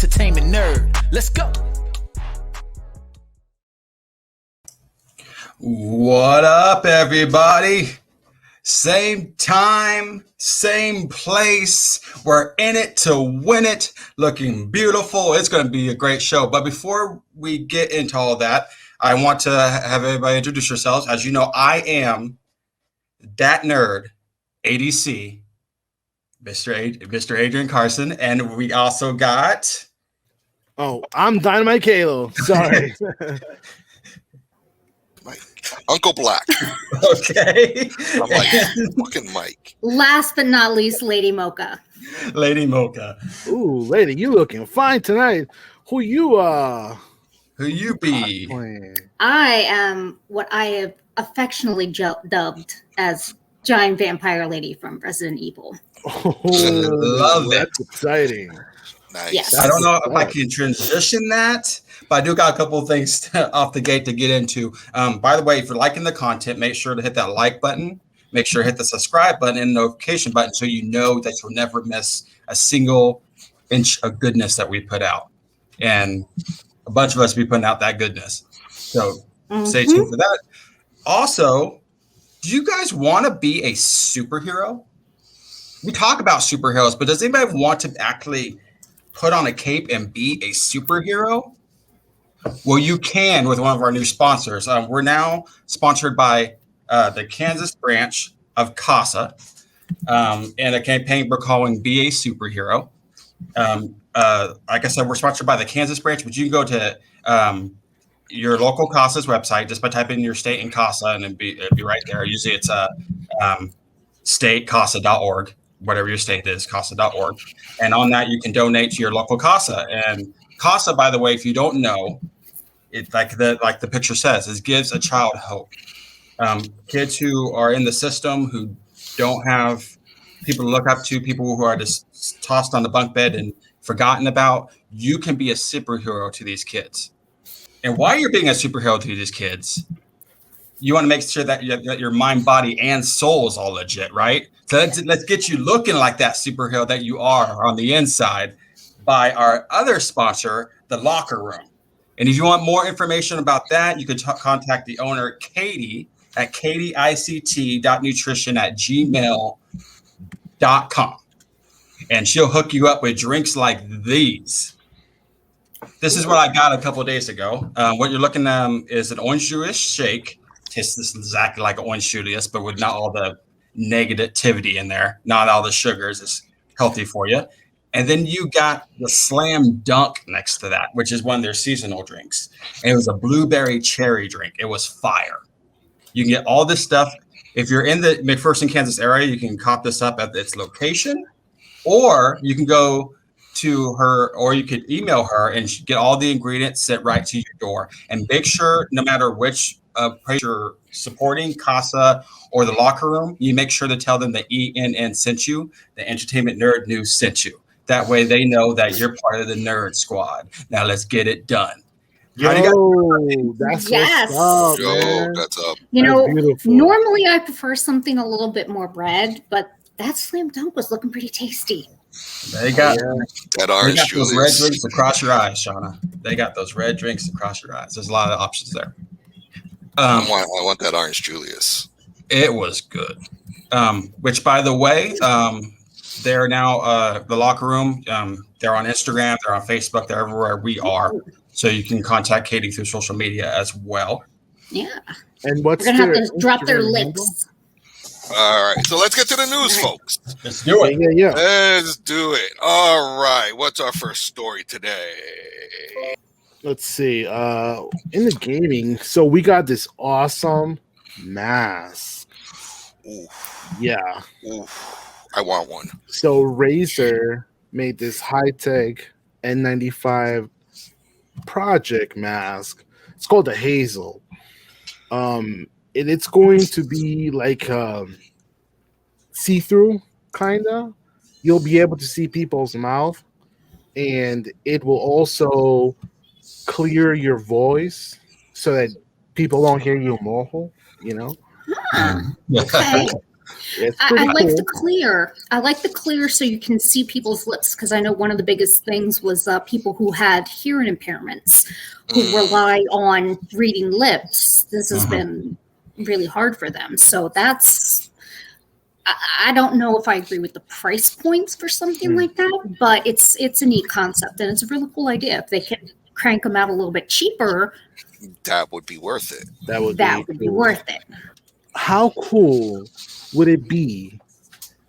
entertainment nerd. Let's go. What up, everybody? Same time, same place. We're in it to win it. Looking beautiful. It's going to be a great show. But before we get into all that, I want to have everybody introduce yourselves. As you know, I am that nerd, ADC, Mr. Adrian Carson, and we also got... Oh, I'm Dynamite Calo. Sorry. Uncle Black. Okay. I'm like, fucking Mike. Last but not least, Lady Mocha. Lady Mocha. Ooh, lady, you looking fine tonight. Who you be? I am what I have affectionionally dubbed as Giant Vampire Lady from Resident Evil. Oh, love it. That's exciting. Nice. Yes. I don't know if I can transition that, but I do got a couple of things off the gate to get into. By the way, if you're liking the content, make sure to hit that like button. Make sure to hit the subscribe button and notification button so you know that you'll never miss a single inch of goodness that we put out. And a bunch of us be putting out that goodness. So stay tuned for that. Also, do you guys want to be a superhero? We talk about superheroes, but does anybody want to actually put on a cape and be a superhero? Well, you can with one of our new sponsors. We're now sponsored by the Kansas branch of CASA and a campaign we're calling Be a Superhero. Like I said, we're sponsored by the Kansas branch, but you can go to your local CASA's website just by typing in your state in CASA and it'd be right there. Usually it's statecasa.org. Whatever your state is, CASA.org. And on that, you can donate to your local CASA. And CASA, by the way, if you don't know, it's like the picture says, it gives a child hope. Kids who are in the system, who don't have people to look up to, people who are just tossed on the bunk bed and forgotten about, you can be a superhero to these kids. And while you're being a superhero to these kids, you want to make sure that your mind, body, and soul is all legit, right? So let's get you looking like that superhero that you are on the inside by our other sponsor, The Locker Room. And if you want more information about that, you can contact the owner, Katie, at katiict.nutrition@gmail.com. And she'll hook you up with drinks like these. This is what I got a couple of days ago. What you're looking at is an orange juice shake. Tastes exactly like an orange Julius, but with not all the negativity in there, not all the sugars. It's healthy for you. And then you got the Slam Dunk next to that, which is one of their seasonal drinks. And it was a blueberry cherry drink. It was fire. You can get all this stuff. If you're in the McPherson, Kansas area, you can cop this up at its location, or you can go to her, or you could email her and get all the ingredients sent right to your door. And make sure, no matter which you're supporting, CASA or The Locker Room, you make sure to tell them that ENN sent you, the Entertainment Nerd News sent you. That way they know that you're part of the nerd squad. Now let's get it done. That's Yes. what's up, Yo, man. that's up. Normally I prefer something a little bit more bread, but that Slam Dunk was looking pretty tasty. They got that orange those Julius. red drinks across your eyes, Shawna. They got those red drinks across your eyes. There's a lot of options there. I want that orange Julius. It was good. Which, by the way, they're now The Locker Room. They're on Instagram. They're on Facebook. They're everywhere we are. So you can contact Katie through social media as well. Yeah. And what's We're going to have to drop their links. All right. So let's get to the news, folks. Let's do it. Yeah. Let's do it. All right. What's our first story today? Let's see. In the gaming, so we got this awesome mask. Ooh. Yeah. Ooh. I want one. So Razer made this high-tech N95 project mask. It's called the Hazel. It's going to be like see-through, kind of. You'll be able to see people's mouth, and it will also clear your voice so that people don't hear you muffle, you know? Okay. It's I pretty like cool. the clear. I like the clear so you can see people's lips, because I know one of the biggest things was people who had hearing impairments who rely on reading lips. This has been really hard for them. So that's, I don't know if I agree with the price points for something like that, but it's a neat concept and it's a really cool idea. If they can crank them out a little bit cheaper, That would be worth it. That would be worth it. How cool would it be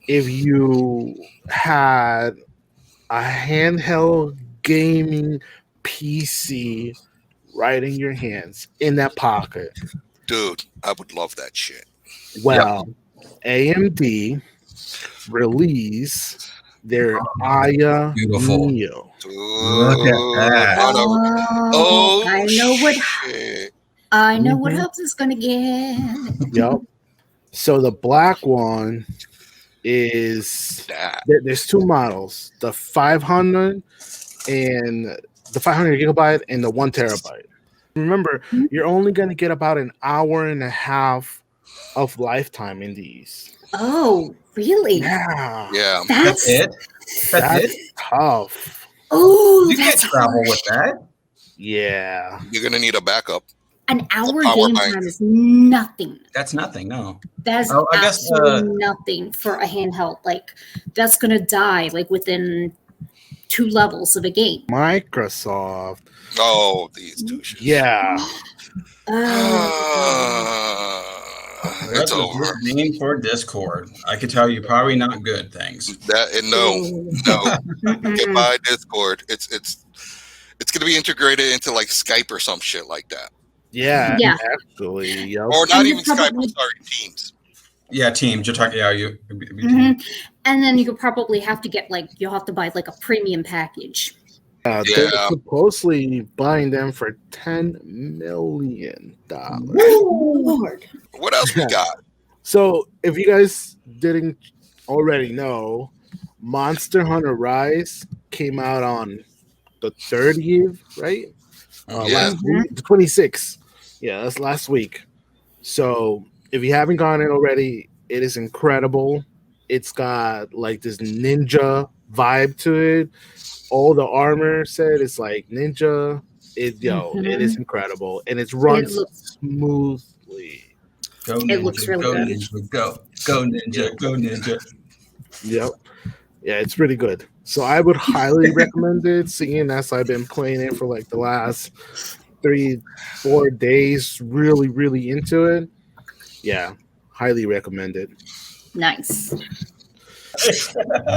if you had a handheld gaming PC right in your hands, in that pocket? Dude, I would love that shit. Well, AMD release their Aya Beautiful. Neo. Look at that. I know what shit. I know what Hubs is gonna get. Yep. So the black one is there's two models, the 500 and the 500 gigabyte and the 1 terabyte. Remember, you're only going to get about an hour and a half of lifetime in these. Oh, really? Yeah. That's it. That's tough. Oh, You that's can't travel hard. with that. Yeah. You're gonna need a backup. An hour power game bank. time is nothing. That's nothing. No. That's I guess, absolutely nothing for a handheld. Like, that's gonna die like within 2 levels of a game. Microsoft. Oh, these douches. Yeah. It's over. Name for Discord. I could tell you probably not good things. No. Get by Discord. It's gonna be integrated into like Skype or some shit like that. Yeah. Yeah. Actually. Yep. Or not And even you Skype. probably- I'm sorry, Teams. Yeah, Teams. You're talking. Yeah, you. And then you could probably have to get you'll have to buy like a premium package. They're Yeah. supposedly buying them for $10 million. Lord. What else we got? So, if you guys didn't already know, Monster Hunter Rise came out on the 30th, right? Last week, the 26th. Yeah, that's last week. So, if you haven't gotten it already, it is incredible. It's got like this ninja vibe to it. All the armor said it's like ninja. It is incredible, and it runs smoothly. Go ninja, It looks really go good. Ninja, go ninja, go ninja. Yep. Yeah, it's pretty good. So I would highly recommend it, seeing as I've been playing it for like the last 3-4 days, really, really into it. Yeah, highly recommend it. Nice.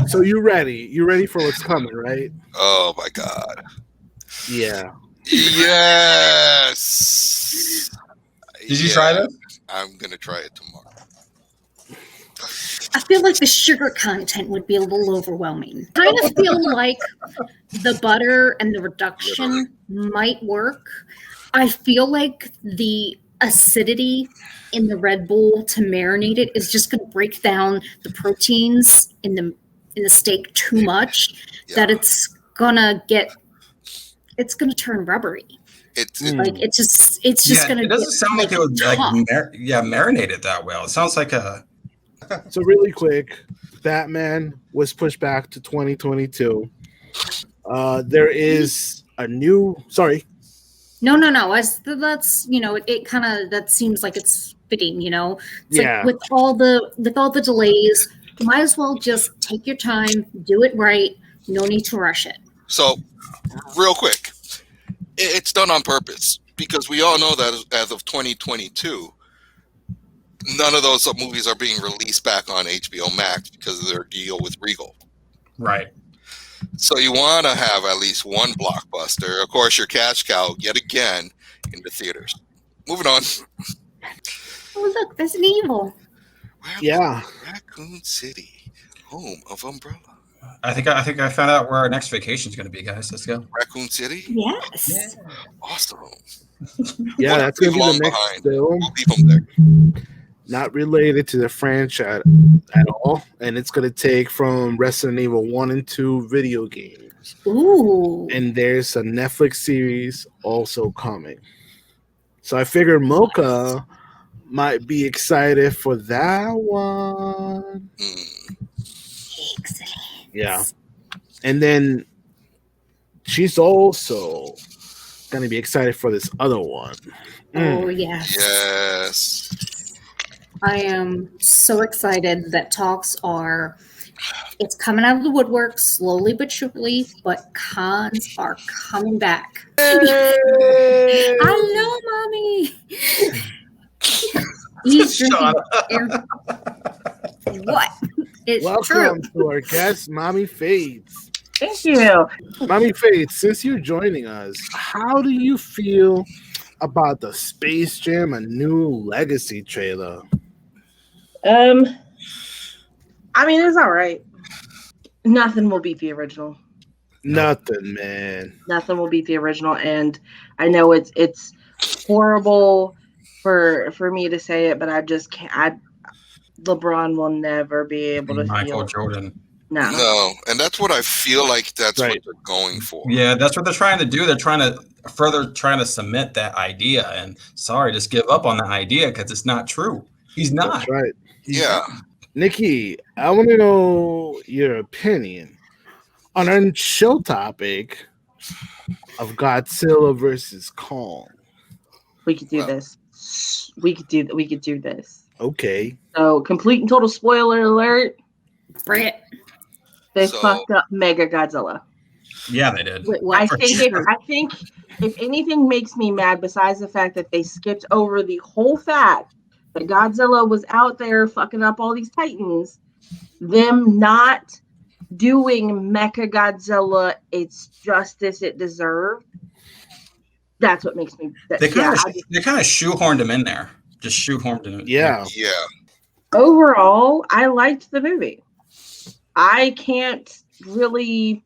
So you ready? You ready for what's coming, right? Oh my god. Yeah. Yes. Did you try this? I'm gonna try it tomorrow. I feel like the sugar content would be a little overwhelming. I kind of feel like the butter and the reduction might work. I feel like the acidity in the Red Bull to marinate it is just going to break down the proteins in the steak too much that it's gonna turn rubbery. It's just gonna. It doesn't sound like it was marinated that well. It sounds like a. So really quick, Batman was pushed back to 2022. There is a new. Sorry. No. That's it kind of that seems like it's fitting. It's like with all the delays, you might as well just take your time, do it right. No need to rush it. So, real quick, it's done on purpose because we all know that as of 2022, none of those movies are being released back on HBO Max because of their deal with Regal. Right. So you want to have at least one blockbuster. Of course, your cash cow yet again in the theaters. Moving on. Oh, look, there's an evil. Raccoon City, home of Umbrella. I think I found out where our next vacation is going to be, guys. Let's go. Raccoon City? Yes. Yeah. Awesome. Yeah, that's going to be the next film. We'll leave them there. Not related to the franchise at all. And it's going to take from Resident Evil 1 and 2 video games. Ooh. And there's a Netflix series also coming. So I figured Mocha might be excited for that one. Yeah. And then she's also going to be excited for this other one. Oh, yes. Yes. I am so excited that it's coming out of the woodwork slowly but surely, but cons are coming back. I know, Mommy. He's drinking. What? It's Welcome true. to our guest, Mommy Fades. Thank you. Mommy Fades, since you're joining us, how do you feel about the Space Jam: A New Legacy trailer? I mean, it's all right. Nothing will beat the original. Nothing, man. Nothing will beat the original, and I know it's horrible for me to say it, but I just can't. LeBron will never be able to Michael feel. Jordan. No, and that's what I feel like. That's Right. what they're going for. Yeah, that's what they're trying to do. They're trying to cement that idea. And sorry, just give up on the idea because it's not true. He's not. That's right. Yeah. Nikki, I want to know your opinion on our show topic of Godzilla versus Kong. we could do this. We could do this. Okay. So, complete and total spoiler alert: Brett. they So- fucked up Mega Godzilla. Yeah, they did. Wait, what? I For think sure. if anything makes me mad, besides the fact that they skipped over the whole fact that Godzilla was out there fucking up all these Titans, them not doing Mecha Godzilla its justice it deserved. That's what makes me. They kind of shoehorned him in there. Just shoehorned him. Yeah. Yeah. Overall, I liked the movie. I can't really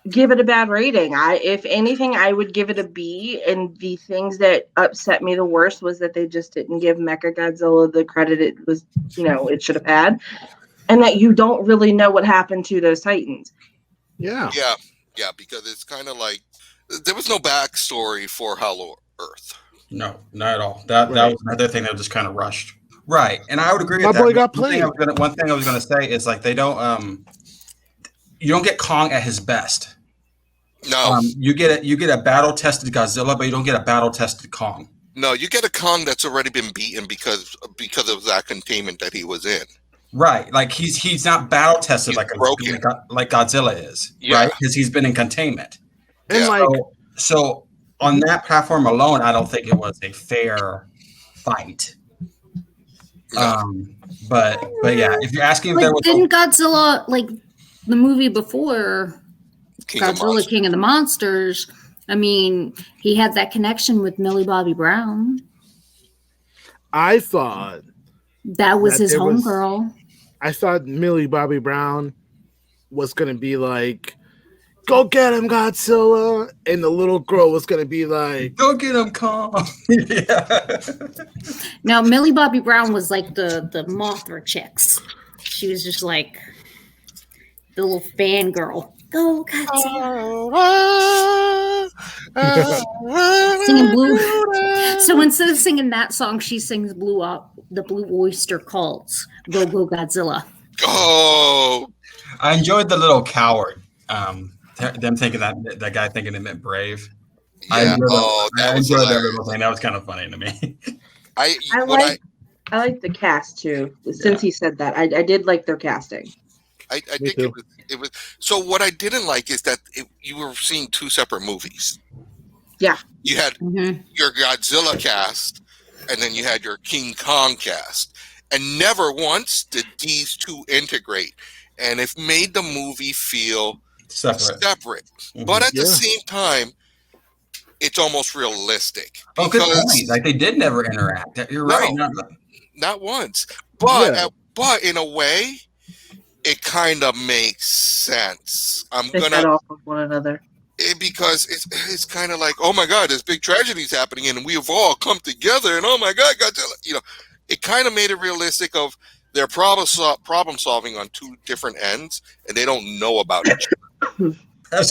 give it a bad rating. If anything, I would give it a B. And the things that upset me the worst was that they just didn't give Mecha Godzilla the credit it was, it should have had, and that you don't really know what happened to those Titans. Yeah. Yeah, because it's kind of like there was no backstory for Hollow Earth. No, not at all. That was another thing that was just kind of rushed. Right, and I would agree with My that. boy got One thing played. One thing I was gonna say is like they don't. You don't get Kong at his best. No, You get a battle tested Godzilla, but you don't get a battle tested Kong. no, you get a Kong that's already been beaten because of that containment that he was in. Right, like he's not battle tested He's like broken. like Godzilla is. Yeah. Right, because he's been in containment. And Yeah. like, So on that platform alone, I don't think it was a fair fight. But yeah, if you're asking if there was Didn't Godzilla, like the movie before King of Godzilla Monsters. King of the Monsters, I mean, he had that connection with Millie Bobby Brown. I thought That was That his it was- homegirl. I thought Millie Bobby Brown was gonna be like, "Go get him, Godzilla," and the little girl was gonna be like, go get him, Kong. Yeah. Now, Millie Bobby Brown was like the Mothra chicks. She was just like the little fangirl. Go, Godzilla. Singing Blue. So instead of singing that song, she sings the Blue Oyster Cults. Go, go, Godzilla. Oh, I enjoyed the little coward. Them thinking that guy thinking it meant brave. yeah. I enjoyed that little thing. That was kind of funny to me. I like the cast too. Since he said that, I did like their casting. I Me think too. it was. So what I didn't like is that you were seeing two separate movies. Yeah. You had Mm-hmm. your Godzilla cast, and then you had your King Kong cast, and never once did these two integrate, and it made the movie feel separate. Mhm. But at the Yeah. same time, it's almost realistic Oh, good because point. Like they did never interact. You're right. No. No. not once, but Yeah. but in a way, it kind of makes sense. I'm They gonna fed off of one another. because it's kind of like, oh my God, this big tragedy's happening, and we've all come together, and oh my God, Godzilla, it kind of made it realistic of their problem solving on two different ends, and they don't know about each other.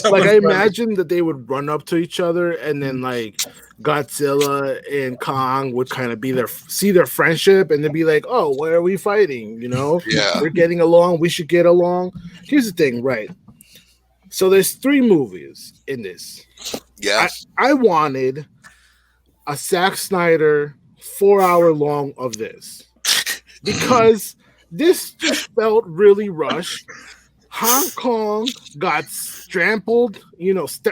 Like I imagine that they would run up to each other, and then like Godzilla and Kong would kind of be see their friendship, and they'd be like, "Oh, why are we fighting? You know, we're getting along. We should get along." Here's the thing, right? So there's 3 movies in this. Yeah, I wanted a Zack Snyder 4-hour long of this because this just felt really rushed. Hong Kong got trampled,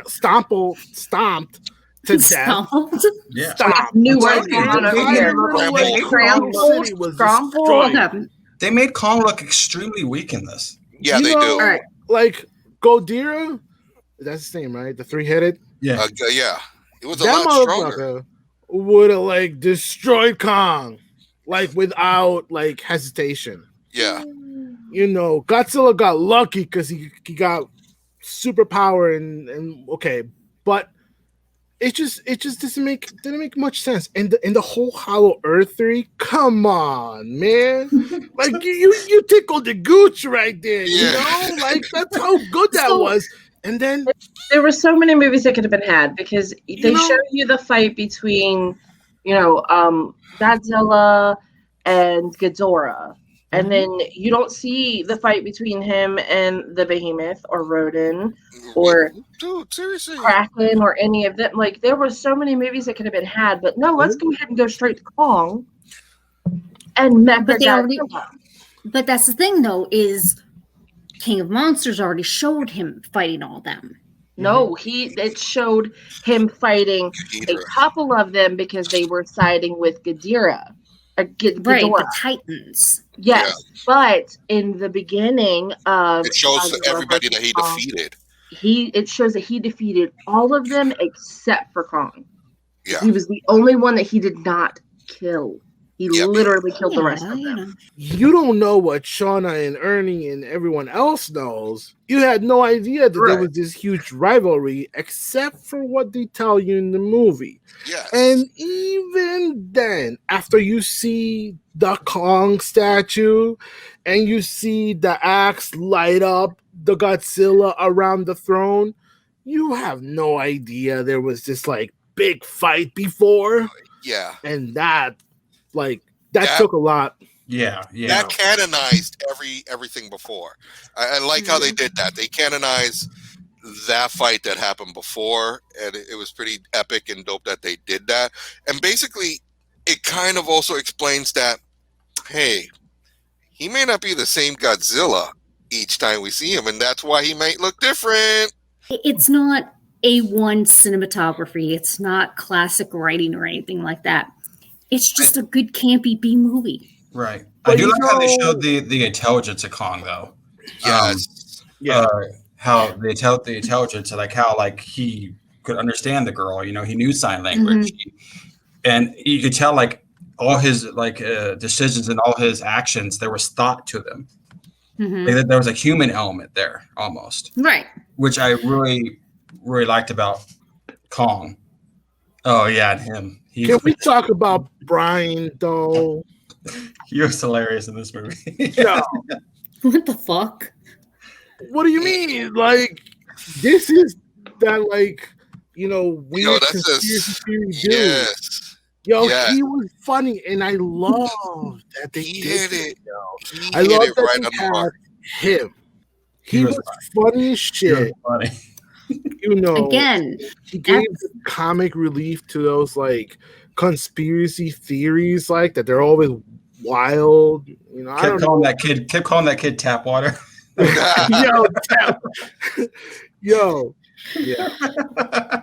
stomped to death. Yeah. Stomped. New word here. City was destroyed. They made Kong look extremely weak in this. Yeah, they do. Right. Like Godzilla, that's his name, right? The 3-headed. Yeah. Yeah. It was a That lot stronger. motherfucker would have like destroyed Kong, like without like hesitation. Yeah. Godzilla got lucky because he got superpower and okay, but it just didn't make much sense. And the whole Hollow Earth theory, come on, man, like you tickled the gooch right there, like that's how good that was. And then there were so many movies that could have been had because they show you the fight between, Godzilla and Ghidorah. And then you don't see the fight between him and the Behemoth or Rodin or seriously, Kraken or any of them. Like there were so many movies that could have been had, but no, let's go ahead and go straight to Kong and Mecha. But that's the thing, though, is King of Monsters already showed him fighting all them. No, it showed him fighting a couple of them because they were siding with Ghidorah. Right, the Titans. Yes, but in the beginning of it shows everybody that he defeated. It shows that he defeated all of them except for Kong. Yeah, he was the only one that he did not kill. He literally killed the rest of them. You don't know what Shawna and Ernie and everyone else knows. You had no idea that there was this huge rivalry, except for what they tell you in the movie. Yes. And even then, after you see the Kong statue and you see the axe light up the Godzilla around the throne, you have no idea there was this like big fight before. Yeah. And that took a lot. Yeah. That canonized everything before. I like how they did that. They canonized that fight that happened before, and it was pretty epic and dope that they did that. And basically, it kind of also explains that, hey, he may not be the same Godzilla each time we see him, and that's why he might look different. It's not A1 cinematography. It's not classic writing or anything like that. It's just a good campy B movie. Right. I do like how they showed the intelligence of Kong, though. Yes. How the intelligence, like how like he could understand the girl. He knew sign language, and you could tell like all his decisions and all his actions. There was thought to them. Like, there was a human element there almost, right? Which I really, really liked about Kong. Oh yeah, and him. Can we talk about Brian though? He was hilarious in this movie. Yeah. What the fuck? What do you mean? Like, this is that weird conspiracy theory dude. Yes. He was funny, and I love that they did it. I hit love it that right they on the had mark. him. He was funny as shit. Funny. Again, he gave comic relief to those like conspiracy theories, like that they're always wild. Kept calling that kid tap water. Yo,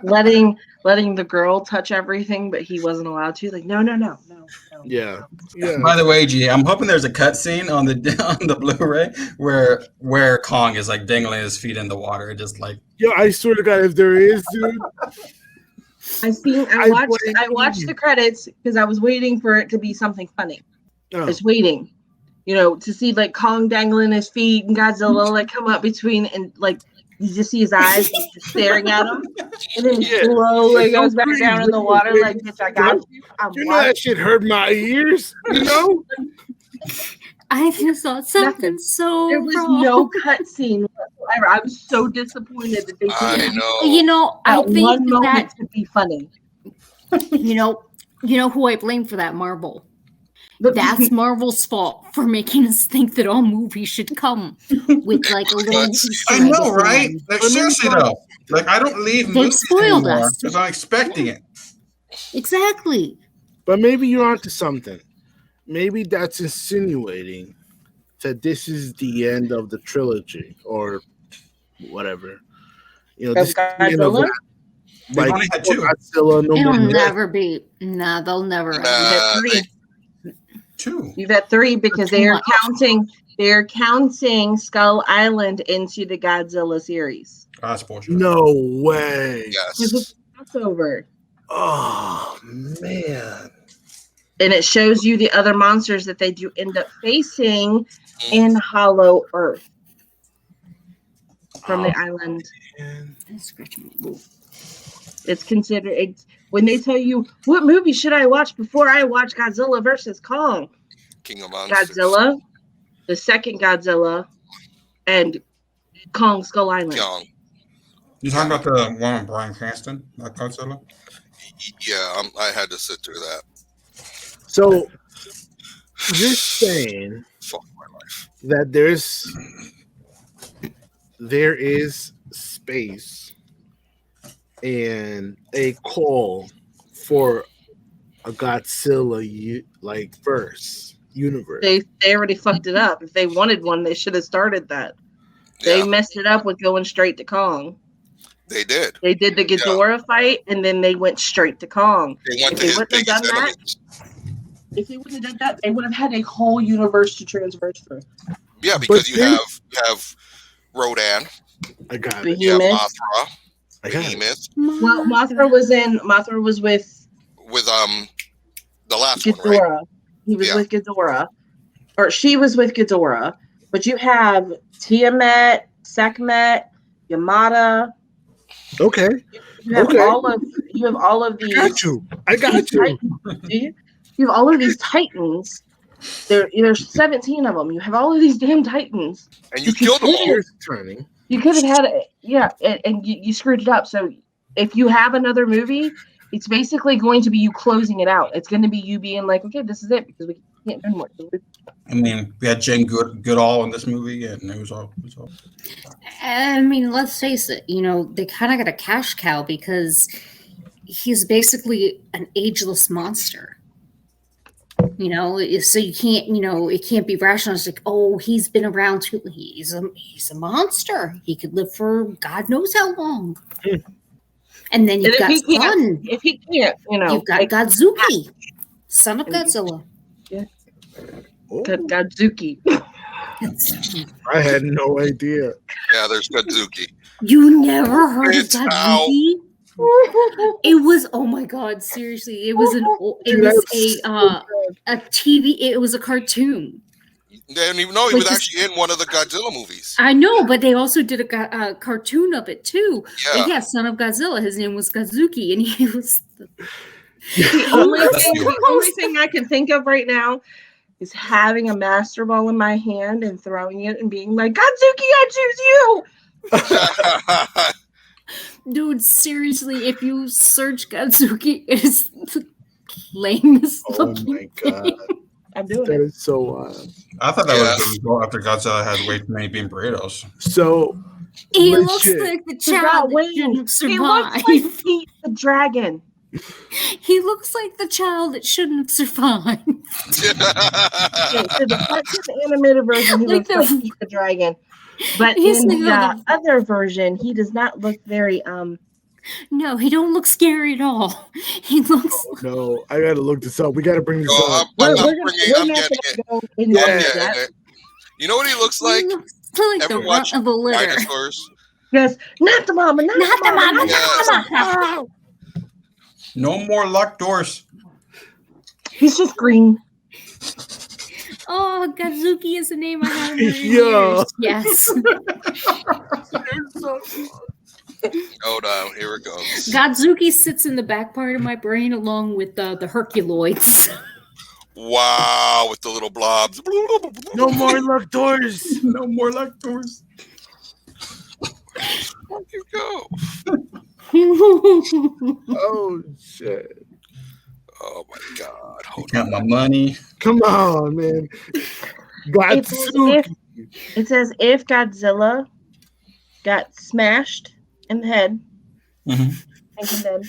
letting the girl touch everything, but he wasn't allowed to. Like, no. Yeah. By the way, G, I'm hoping there's a cut scene on the Blu-ray where Kong is like dangling his feet in the water, just like. Yo, I swear to God, if there is, dude. I watched the credits because I was waiting for it to be something funny. I was waiting, to see like Kong dangling his feet and Godzilla like come up between and like you just see his eyes just staring at him, and then slowly goes back down in the water like, bitch, I got you. That shit hurt my ears, I just thought something Nothing. so There was wrong. no cutscene whatsoever. I was so disappointed that they I didn't know. You know, I at think one moment that to be funny. you know who I blame for that, Marvel. That's Marvel's fault for making us think that all movies should come with like a little Easter I egg know, at the right? end. Like seriously though, like I don't leave They've movies spoiled anymore us. because I'm expecting it. Exactly. But maybe you're onto something. Maybe that's insinuating that this is the end of the trilogy or whatever. Of This is the end of Godzilla? that. We've only had 2. Godzilla, no It'll more. never be. Nah, they'll never end. You've had 3. 2. You've had 3 because Too much. they're counting Skull Island into the Godzilla series. That's bullshit. No way. Because Yes. it's crossover. Oh man. And it shows you the other monsters that they do end up facing in Hollow Earth from the island. Man. It's considered when they tell you what movie should I watch before I watch Godzilla versus Kong. King of Monsters. Godzilla, the second Godzilla, and Kong Skull Island. Young. You talking about the one with Bryan Cranston, like Godzilla? Yeah, I had to sit through that. So you're saying Fuck my life. that there is space and a call for a Godzilla universe. They already fucked it up. If they wanted one, they should have started that. They Yeah, messed it up with going straight to Kong. they did. They did the Ghidorah fight, and then they went straight to Kong. They went If to they his wouldn't have biggest done that, enemies. if they wouldn't have done that, they would have had a whole universe to transverse through. Yeah, because But you then- have Rodan, I got it. you have Behemoth. Mothra, I got it. Behemoth, Well, Mothra was with with the last one, right? Ghidorah. He was Yeah. with Ghidorah, or she was with Ghidorah. But you have Tiamat, Sekhmet, Yamada. Okay. You have Okay. all of I got you. You have all of these titans. There's 17 of them. You have all of these damn titans. And you killed them all. Here's turning. You could have had it, and you screwed it up. So if you have another movie, it's basically going to be you closing it out. It's going to be you being like, okay, this is it because we can't do anymore. I mean, we had Jane Goodall in this movie, and it was all. I mean, let's face it. They kind of got a cash cow because he's basically an ageless monster. So you can't. It can't be rational. It's like, oh, he's been around too. He's a monster. He could live for God knows how long. And then you've got Sun. If he can't, You've got Godzuki, son of Godzilla. Oh, Godzuki. I had no idea. Yeah, there's Godzuki. You never heard of It's out. Godzuki? It was, oh my god, seriously, it was a TV. It was a cartoon. They didn't even know he was actually in one of the Godzilla movies. I know, but they also did a cartoon of it too. Yeah. Yeah, son of Godzilla. His name was Godzuki, and he was. The only thing I can think of right now is having a master ball in my hand and throwing it and being like, Godzuki, I choose you. Dude, seriously, if you search Godzuki, it is the lamest Oh looking my god. I'm doing That it. is so wild. I thought that was going after Godzilla had way too many bean burritos. So He legit. looks like the Forgot child that Wayne. shouldn't He survive. looks like Pete the Dragon. He looks like the child that shouldn't survive. Okay, so the cartoon animated version, he Like looks like Pete the Dragon. But He's in like the other version, he does not look very No, he don't look scary at all. He looks. Oh, no, I gotta look this up. We gotta bring this No, up. I'm we're getting not it. gonna go into I'm that. getting it. You know what he looks like? He looks like the Ever runt watch of the litter. Dinosaurs? Yes, not the mama, not the mama. Yes. No more locked doors. He's just green. Oh, Godzuki is the name I have. Yeah. Yes. Hold on, here it goes. Godzuki sits in the back part of my brain along with the Herculoids. Wow, with the little blobs. No more luck doors. No more luck doors. Where you go? Oh shit! Oh my God! Hold Count on. my money. Come on, man. It says if Godzilla got smashed in the head Mhm. and condemned,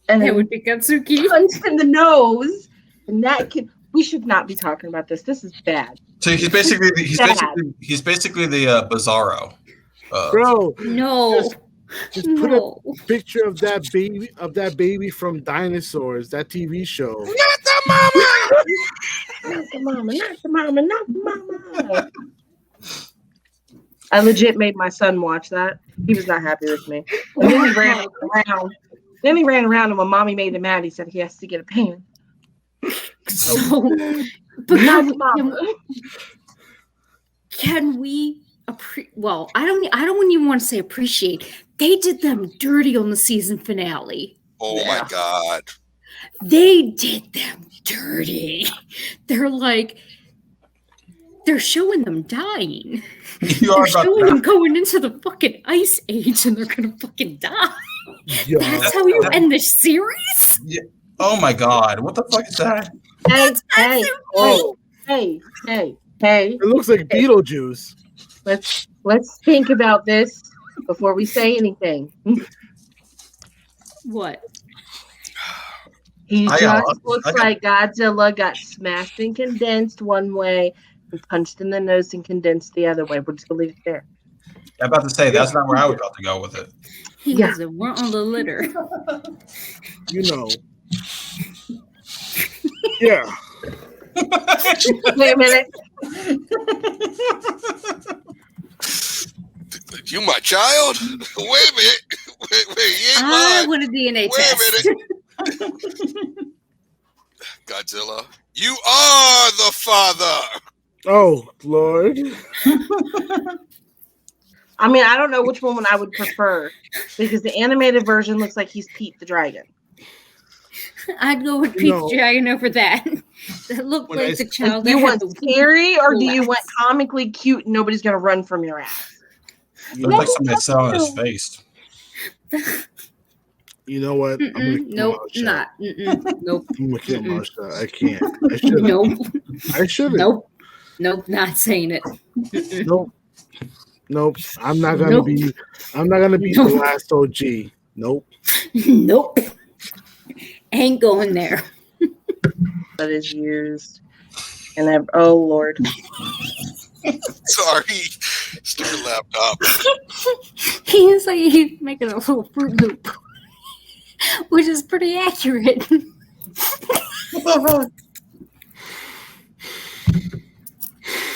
and That then would be Katsuki. punched in the nose, and that could. We should not be talking about this. This is bad. So he's basically the Bizarro. Bro. No. Just put a picture of that baby from Dinosaurs, that TV show. Not the mama. Not the mama. Not the mama. Not the mama. I legit made my son watch that. He was not happy with me. And then he ran around. And when mommy made him mad, he said he has to get a pan. So, but can we well, I don't even want to say appreciate. They did them dirty on the season finale. Oh my God. They did them dirty. They're showing them dying. They're showing them going into the fucking ice age and they're gonna fucking die. Yeah. That's how you end this series? Yeah. Oh my God. What the fuck is that? Hey. It looks like Beetlejuice. Let's think about this before we say anything. What? He just looks like Godzilla got smashed and condensed one way and punched in the nose and condensed the other way. We'll just leave it there. I'm about to say that's not where I was about to go with it. He doesn't want on the litter. You know. Yeah. Wait a minute. You my child? Wait a minute. Wait, you ain't I mine. want a DNA Wait test. a minute. Godzilla, you are the father. Oh, Lord. I mean, I don't know which one I would prefer because the animated version looks like he's Pete the Dragon. I'd go with Pete the Dragon over that. That looked like the child. Do you want scary or do you want comically cute and nobody's going to run from your ass? It looks like somebody saw on his face. You know what? Nope, not. Nope. I'm gonna kill my shot. I can't. I should. Nope. I should. Nope. Not saying it. Nope. I'm not gonna be. I'm not gonna be the last OG. Nope. Nope. Ain't going there. That is used. And oh Lord. Sorry. Stupid laptop. He's making a little Fruit Loop, which is pretty accurate.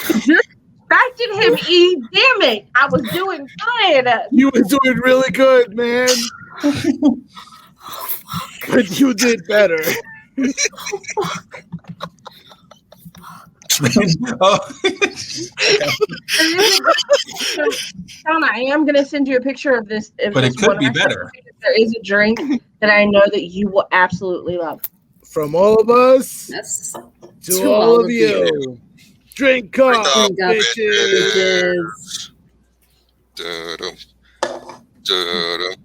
Distracted him, E. Damn it. I was doing good. You were doing really good, man. But you did better. Shawna, I am going to send you a picture of this. But it could be better. There is a drink that I know that you will absolutely love. From all of us to all of you. Drink up, bitches. Da-dum. Da-dum.